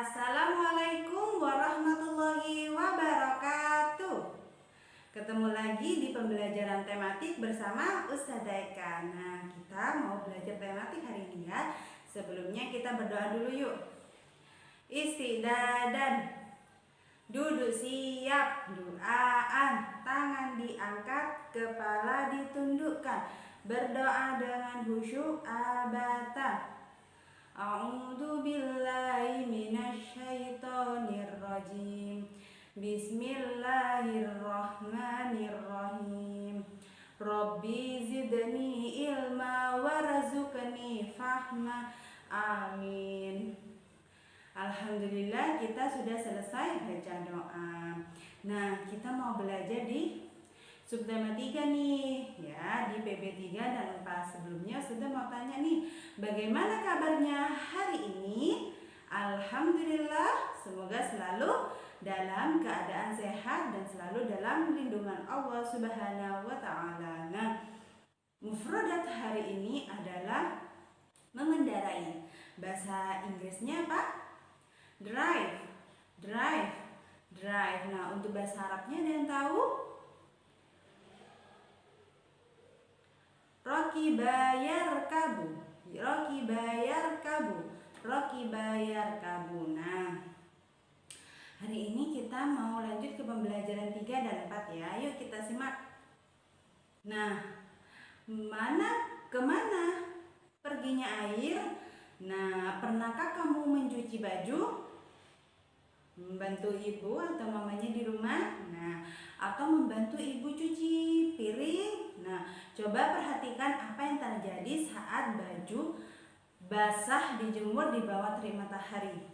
Assalamualaikum warahmatullahi wabarakatuh. Ketemu lagi di pembelajaran tematik bersama Ustazah Eka. Nah, kita mau belajar tematik hari ini ya. Sebelumnya kita berdoa dulu yuk. Istidadan, duduk siap, doaan, tangan diangkat, kepala ditundukkan, berdoa dengan khusyuk abatan. A'udzu billahi minasyaitonir rajim. Bismillahirrahmanirrahim. Rabbi zidni ilma warzuqni fahma. Amin. Alhamdulillah kita sudah selesai baca doa. Nah, kita mau belajar di subtema 3 nih ya, di PB 3 dan 4. Sebelumnya sudah mau tanya nih, bagaimana kabarnya hari ini? Alhamdulillah, semoga selalu dalam keadaan sehat dan selalu dalam lindungan Allah Subhanahu wa taala. Nah, mufradat hari ini adalah mengendarai. Bahasa Inggrisnya apa? Drive. Nah, untuk bahasa Arabnya ada yang tahu? Roki bayar kabu. Nah, hari ini kita mau lanjut ke pembelajaran 3 dan 4 ya. Yuk kita simak. Nah, kemana perginya air? Nah, pernahkah kamu mencuci baju? Membantu ibu atau mamanya di rumah? Nah, atau membantu ibu cuci piring? Nah, coba perhatikan apa yang terjadi saat baju basah dijemur di bawah terik matahari.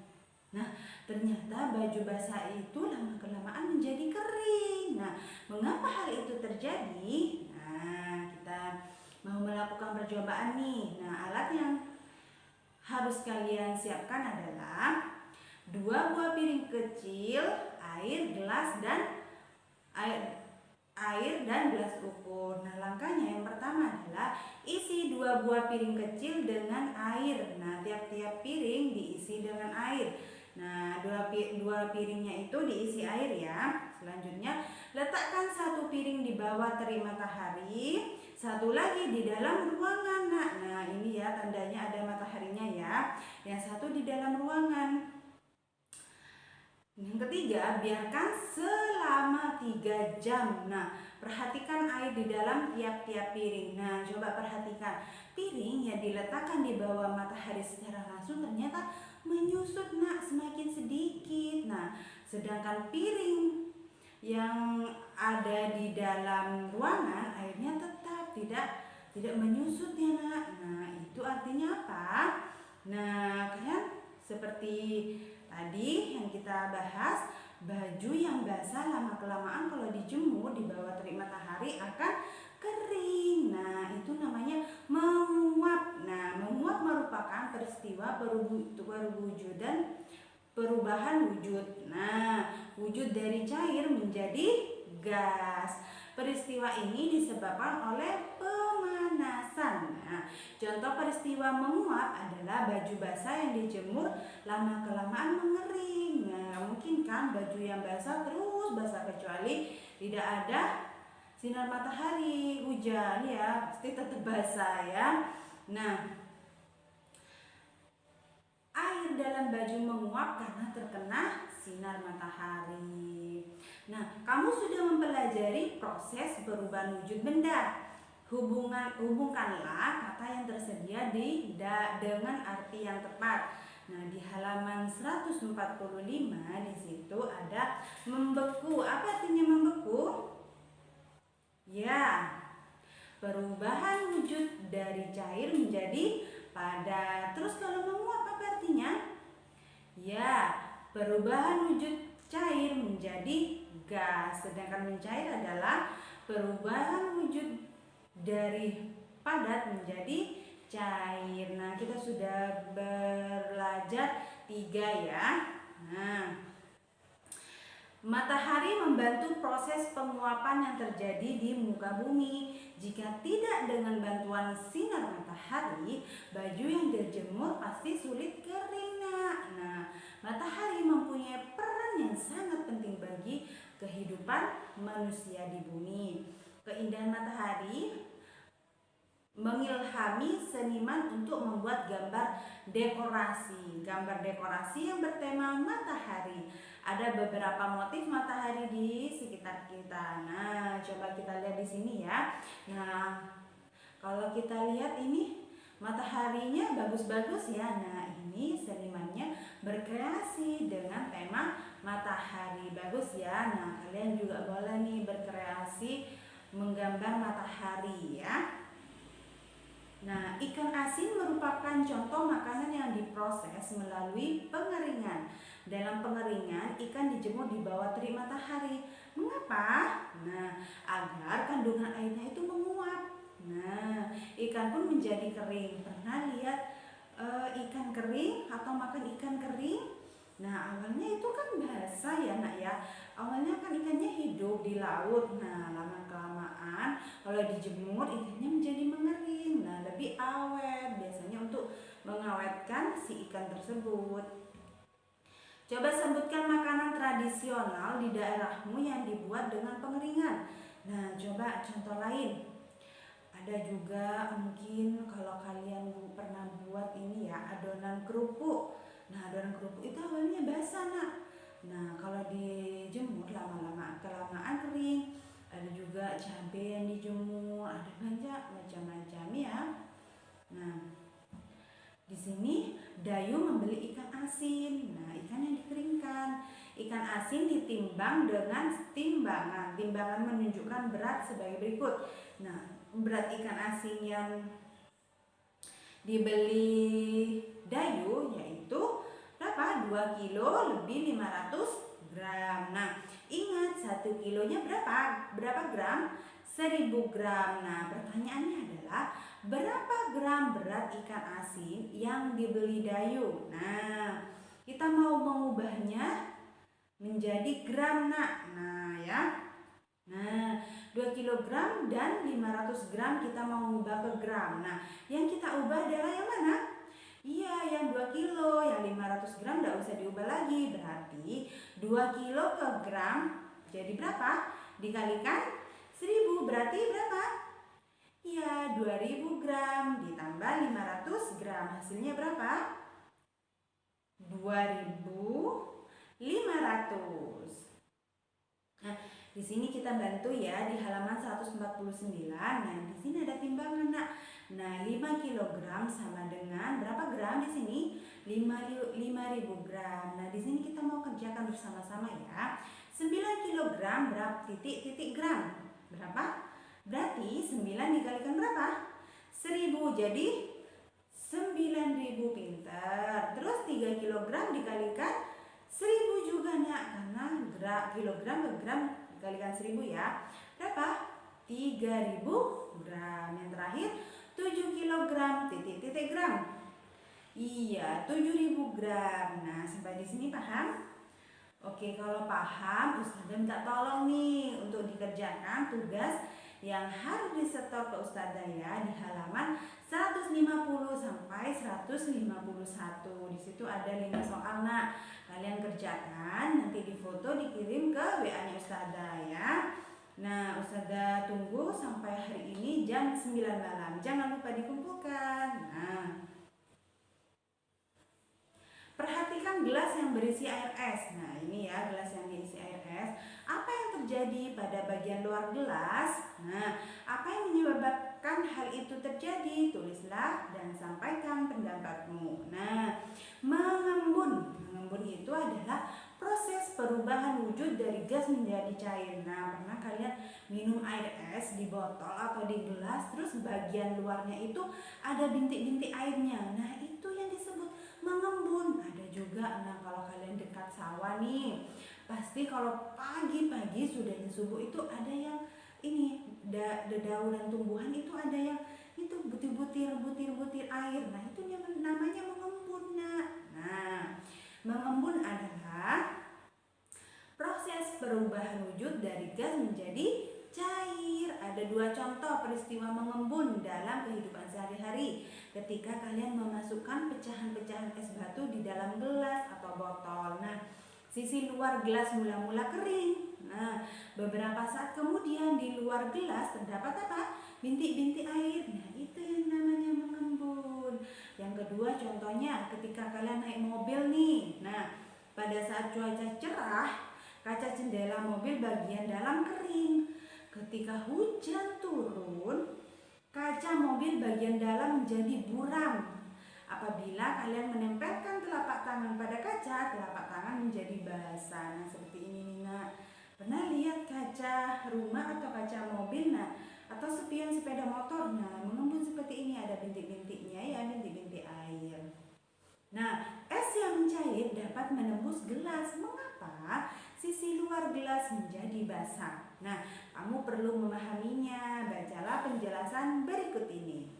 Nah, ternyata baju basah itu lama-kelamaan menjadi kering. Nah, mengapa hal itu terjadi? Nah, kita mau melakukan percobaan nih. Nah, alat yang harus kalian siapkan adalah 2 buah piring kecil, air dan gelas ukur. Nah, langkahnya yang pertama adalah isi 2 buah piring kecil dengan air. Nah, tiap-tiap piring diisi dengan air. Nah, dua piringnya itu diisi air ya. Selanjutnya, letakkan 1 piring di bawah terik matahari, 1 lagi di dalam ruangan. Nah, ini ya tandanya ada mataharinya ya. Yang 1 di dalam ruangan. Yang ketiga, biarkan selama 3 jam. Nah, perhatikan air di dalam tiap-tiap piring. Nah, coba perhatikan. Piring yang diletakkan di bawah matahari secara langsung ternyata menyusut semakin sedikit. Nah, sedangkan piring yang ada di dalam ruangan airnya tetap tidak menyusut ya Nah, itu artinya apa? Nah, kalian seperti tadi yang kita bahas, baju yang basah lama-kelamaan kalau dijemur di bawah terik matahari akan kering. Nah, itu namanya menguap. Nah, menguap merupakan peristiwa perubahan wujud. Nah, wujud dari cair menjadi gas. Peristiwa ini disebabkan oleh pemanasan. Nah, contoh peristiwa menguap adalah baju basah yang dijemur lama-kelamaan mengering. Nah, mungkin kan baju yang basah terus basah kecuali tidak ada sinar matahari, hujan ya, pasti tetap basah ya. Nah, air dalam baju menguap karena terkena sinar matahari. Nah, kamu sudah mempelajari proses perubahan wujud benda. Hubungkanlah kata yang tersedia dengan arti yang tepat. Nah, di halaman 145 di situ ada membeku. Apa artinya membeku? Ya, perubahan wujud dari cair menjadi padat. Terus kalau menguap apa artinya? Ya, perubahan wujud cair menjadi gas. Sedangkan mencair adalah perubahan wujud dari padat menjadi cair. Nah, kita sudah belajar 3 ya. Nah, matahari membantu proses penguapan yang terjadi di muka bumi. Jika tidak dengan bantuan sinar matahari, baju yang dijemur pasti sulit kering. Nah, matahari kehidupan manusia di bumi. Keindahan matahari mengilhami seniman untuk membuat gambar dekorasi. Gambar dekorasi yang bertema matahari. Ada beberapa motif matahari di sekitar kita. Nah, coba kita lihat di sini ya. Nah, kalau kita lihat ini mataharinya bagus-bagus ya. Nah, ini senimannya berkreasi dengan tema matahari. Bagus ya. Nah, kalian juga boleh nih berkreasi menggambar matahari ya. Nah, ikan asin merupakan contoh makanan yang diproses melalui pengeringan. Dalam pengeringan, ikan dijemur di bawah terik matahari. Mengapa? Nah, agar kandungan airnya itu menguap. Nah, ikan pun menjadi kering. Pernah lihat ikan kering atau makan ikan kering? Nah, awalnya itu kan basah ya nak ya. Awalnya kan ikannya hidup di laut. Nah, lama-kelamaan kalau dijemur ikannya menjadi mengering. Nah, lebih awet. Biasanya untuk mengawetkan si ikan tersebut. Coba sebutkan makanan tradisional di daerahmu yang dibuat dengan pengeringan. Nah, coba contoh lain. Ada juga mungkin kalau kalian pernah buat ini ya, adonan kerupuk. Nah, adonan kerupuk itu awalnya basah nak. Nah, kalau dijemur lama-lama kelamaan kering. Ada juga cabai yang dijemur, ada banyak macam-macam ya. Nah, di sini Dayu membeli ikan asin. Nah, ikan yang dikeringkan. Ikan asin ditimbang dengan timbangan. Timbangan menunjukkan berat sebagai berikut. Nah, berat ikan asin yang dibeli Dayu yaitu berapa? 2 kilo lebih 500 gram. Nah, ingat 1 kilonya berapa? Berapa gram? 1000 gram. Nah, pertanyaannya adalah berapa gram berat ikan asin yang dibeli Dayu? Nah, kita mau mengubahnya menjadi gram nak. Nah, ya. Nah, 2 kg dan 500 gram kita mau ubah ke gram. Nah, yang kita ubah adalah yang mana? Iya, yang 2 kilo, yang 500 gram tidak usah diubah lagi. Berarti 2 kilo ke gram jadi berapa? Dikalikan 1000 berarti berapa? Iya, 2000 gram ditambah 500 gram. Hasilnya berapa? 2500. Nah, di sini kita bantu ya di halaman 149. Nah, di sini ada timbangan nak. Nah, 5 kg sama dengan berapa gram di sini? 5000 gram. Nah, di sini kita mau kerjakan bersama-sama ya. 9 kg berapa titik gram? Berapa? Berarti 9 dikalikan berapa? 1000. Jadi 9000 pintar. Terus 3 kg dikalikan 1000 juga nak, karena kilogram ke gram dikalikan 1000 ya. Berapa? 3000 gram. Yang terakhir 7 kg titik gram. Iya, 7000 gram. Nah, sampai di sini paham? Oke, kalau paham, Ustazah minta tolong nih untuk dikerjakan tugas yang harus disetor ke Ustazah ya di halaman 150 sampai 151. Di situ ada 5 soal nak. Kalian kerjakan, nanti difoto dikirim ke WA-nya Ustazah ya. Nah, Ustazah tunggu sampai hari ini jam 9 malam. Jangan lupa dikumpulkan. Nah, perhatikan gelas yang berisi air es. Nah, ini ya gelas yang berisi air es. Apa yang terjadi pada bagian luar gelas? Nah, apa yang menyebabkan hal itu terjadi? Tulislah dan sampaikan pendapatmu. Nah, mengembun. Mengembun itu adalah proses perubahan wujud dari gas menjadi cair. Nah, pernah kalian minum air es di botol atau di gelas, terus bagian luarnya itu ada bintik-bintik airnya. Nah, itu yang disebut mengembun. Ada juga, nah kalau kalian dekat sawah nih, pasti kalau pagi-pagi sudahnya subuh itu ada yang ini dedaunan tumbuhan itu ada yang itu butir-butir air. Nah, itu namanya mengembun. Nah, mengembun adalah proses perubahan wujud dari gas menjadi cair. Ada 2 contoh peristiwa mengembun dalam kehidupan sehari-hari. Ketika kalian memasukkan pecahan-pecahan es batu di dalam gelas atau botol. Nah, sisi luar gelas mula-mula kering. Nah, beberapa saat kemudian di luar gelas terdapat apa? Bintik-bintik air. Nah, itu yang namanya mengembun. Yang kedua contohnya ketika kalian naik mobil nih. Nah, pada saat cuaca cerah, kaca jendela mobil bagian dalam kering. Ketika hujan turun, kaca mobil bagian dalam menjadi buram. Apabila kalian menempelkan telapak tangan pada kaca, telapak tangan menjadi basah. Nah, seperti ini nih, Nak. Pernah lihat kaca rumah atau kaca mobil, nah, atau spion sepeda motor, nah, mengembun seperti ini, ada bintik-bintiknya ya, bintik-bintik air. Nah, es yang mencair dapat menembus gelas. Mengapa? Sisi luar gelas menjadi basah. Nah, kamu perlu memahaminya. Bacalah penjelasan berikut ini.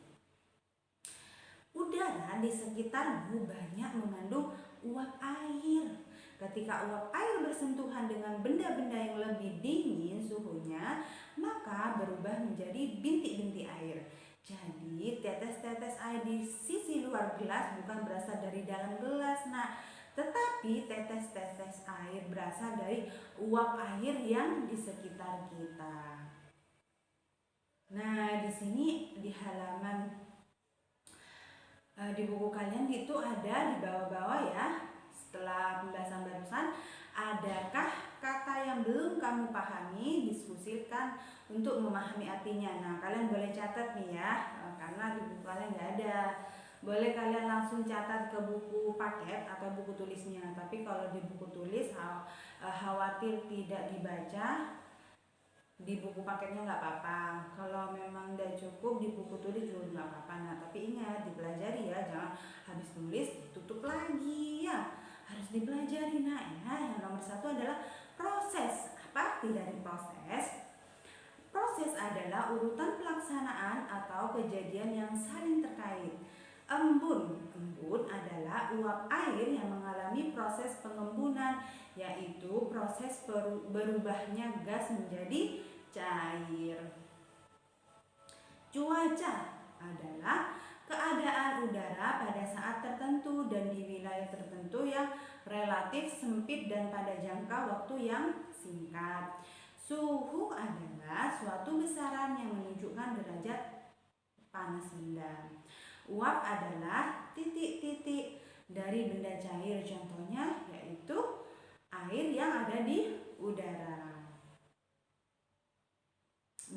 Udara di sekitarmu banyak mengandung uap air. Ketika uap air bersentuhan dengan benda-benda yang lebih dingin suhunya, maka berubah menjadi bintik-bintik air. Jadi, tetes-tetes air di sisi luar gelas bukan berasal dari dalam gelas, nah, tetapi tetes-tetes air berasal dari uap air yang di sekitar kita. Nah, di sini di halaman di buku kalian itu ada di bawah-bawah ya. Setelah pembahasan barusan, adakah kata yang belum kamu pahami? Diskusikan untuk memahami artinya. Nah, kalian boleh catat nih ya, karena di buku kalian nggak ada. Boleh kalian langsung catat ke buku paket atau buku tulisnya. Tapi kalau di buku tulis khawatir tidak dibaca, di buku paketnya nggak apa-apa. Kalau memang udah cukup di buku tulis juga nggak apa-apa. Nah, tapi ingat dipelajari ya, jangan habis tulis ditutup lagi ya, harus dipelajari. Nah ya, yang nomor satu adalah proses. Apa arti dari proses? Proses adalah urutan pelaksanaan atau kejadian yang saling terkait. Embun adalah uap air yang mengalami proses pengembunan, yaitu proses berubahnya gas menjadi cair. Cuaca adalah keadaan udara pada saat tertentu dan di wilayah tertentu yang relatif sempit dan pada jangka waktu yang singkat. Suhu adalah suatu besaran yang menunjukkan derajat panas rendah. Uap adalah titik-titik dari benda cair, contohnya yaitu air yang ada di udara.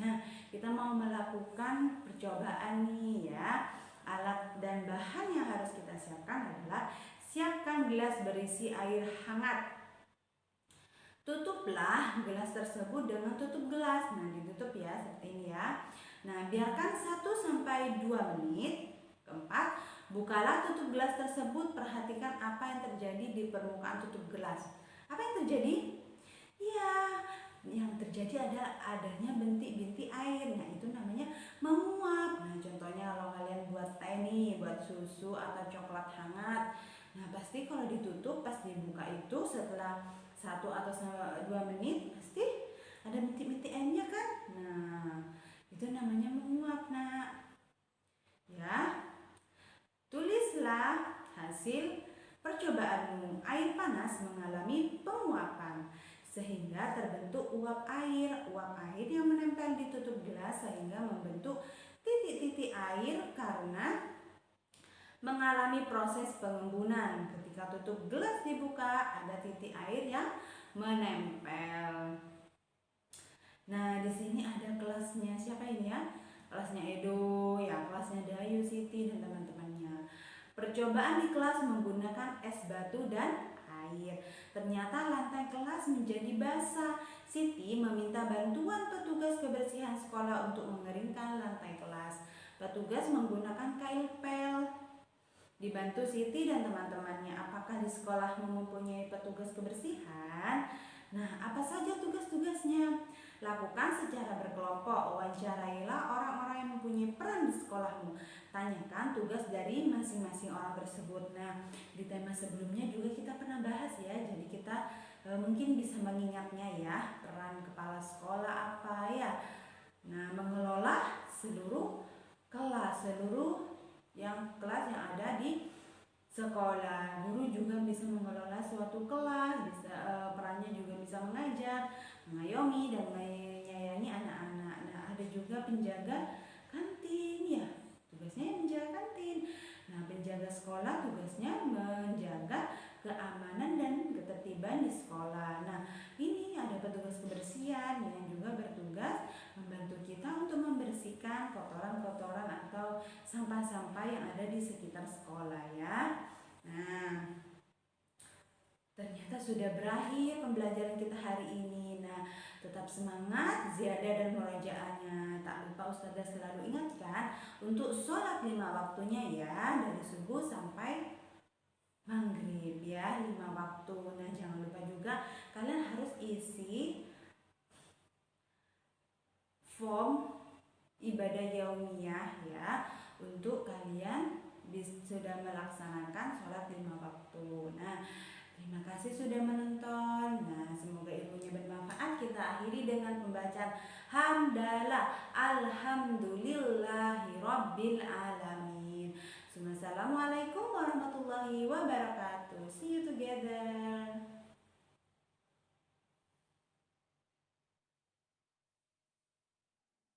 Nah, kita mau melakukan percobaan nih ya. Alat dan bahan yang harus kita siapkan adalah siapkan gelas berisi air hangat. Tutuplah gelas tersebut dengan tutup gelas. Nah, ditutup ya seperti ini ya. Nah, biarkan 1-2 menit. Keempat, bukalah tutup gelas tersebut. Perhatikan apa yang terjadi di permukaan tutup gelas. Apa yang terjadi? Ya, yang terjadi adalah adanya bintik-bintik air. Nah, itu namanya menguap. Nah, contohnya kalau kalian buat teh nih, buat susu atau coklat hangat. Nah, pasti kalau ditutup pas dibuka itu setelah 1-2 menit pasti ada bintik-bintik airnya kan. Nah, itu namanya menguap, Nak. Ya. Tulislah hasil percobaanmu. Air panas mengalami penguapan sehingga terbentuk uap air. Uap air yang menempel di tutup gelas sehingga membentuk titik-titik air karena mengalami proses pengembunan. Ketika tutup gelas dibuka, ada titik air yang menempel. Nah, di sini ada kelasnya siapa ini ya? Kelasnya Edo, ya, kelasnya Dayu, Siti dan teman-temannya. Percobaan di kelas menggunakan es batu dan air. Ternyata lantai kelas menjadi basah. Siti meminta bantuan petugas kebersihan sekolah untuk mengeringkan lantai kelas. Petugas menggunakan kail pel. Dibantu Siti dan teman-temannya. Apakah di sekolah mempunyai petugas kebersihan? Nah, apa saja tugas-tugasnya? Lakukan secara berkelompok. Wawancarailah orang-orang yang mempunyai peran di sekolahmu. Tanyakan tugas dari masing-masing orang tersebut. Nah, di tema sebelumnya juga kita pernah bahas ya. Jadi kita mungkin bisa mengingatnya ya. Peran kepala sekolah apa ya? Nah, mengelola seluruh kelas, kelas yang ada di sekolah. Guru juga bisa mengelola suatu kelas, bisa perannya juga bisa mengajar, mengayomi dan menyayangi anak-anak. Nah, ada juga penjaga kantin ya, tugasnya menjaga kantin. Nah, penjaga sekolah tugasnya menjaga keamanan dan ketertiban di sekolah. Nah, ini ada petugas kebersihan yang juga bertugas membantu kita untuk membersihkan kotoran-kotoran atau sampah-sampah yang ada di sekitar sekolah ya. Nah, ternyata sudah berakhir pembelajaran kita hari ini. Nah, tetap semangat ziyadah dan murajaahnya. Tak lupa Ustazah selalu ingatkan untuk sholat 5 waktunya ya, dari subuh sampai maghrib ya, 5 waktu. Nah, jangan lupa juga kalian harus isi form ibadah yaumiyah ya, untuk kalian sudah melaksanakan sholat 5 waktu. Nah, terima kasih sudah menonton. Nah, semoga ilmunya bermanfaat. Kita akhiri dengan pembacaan hamdalah alhamdulillahirabbil alamin.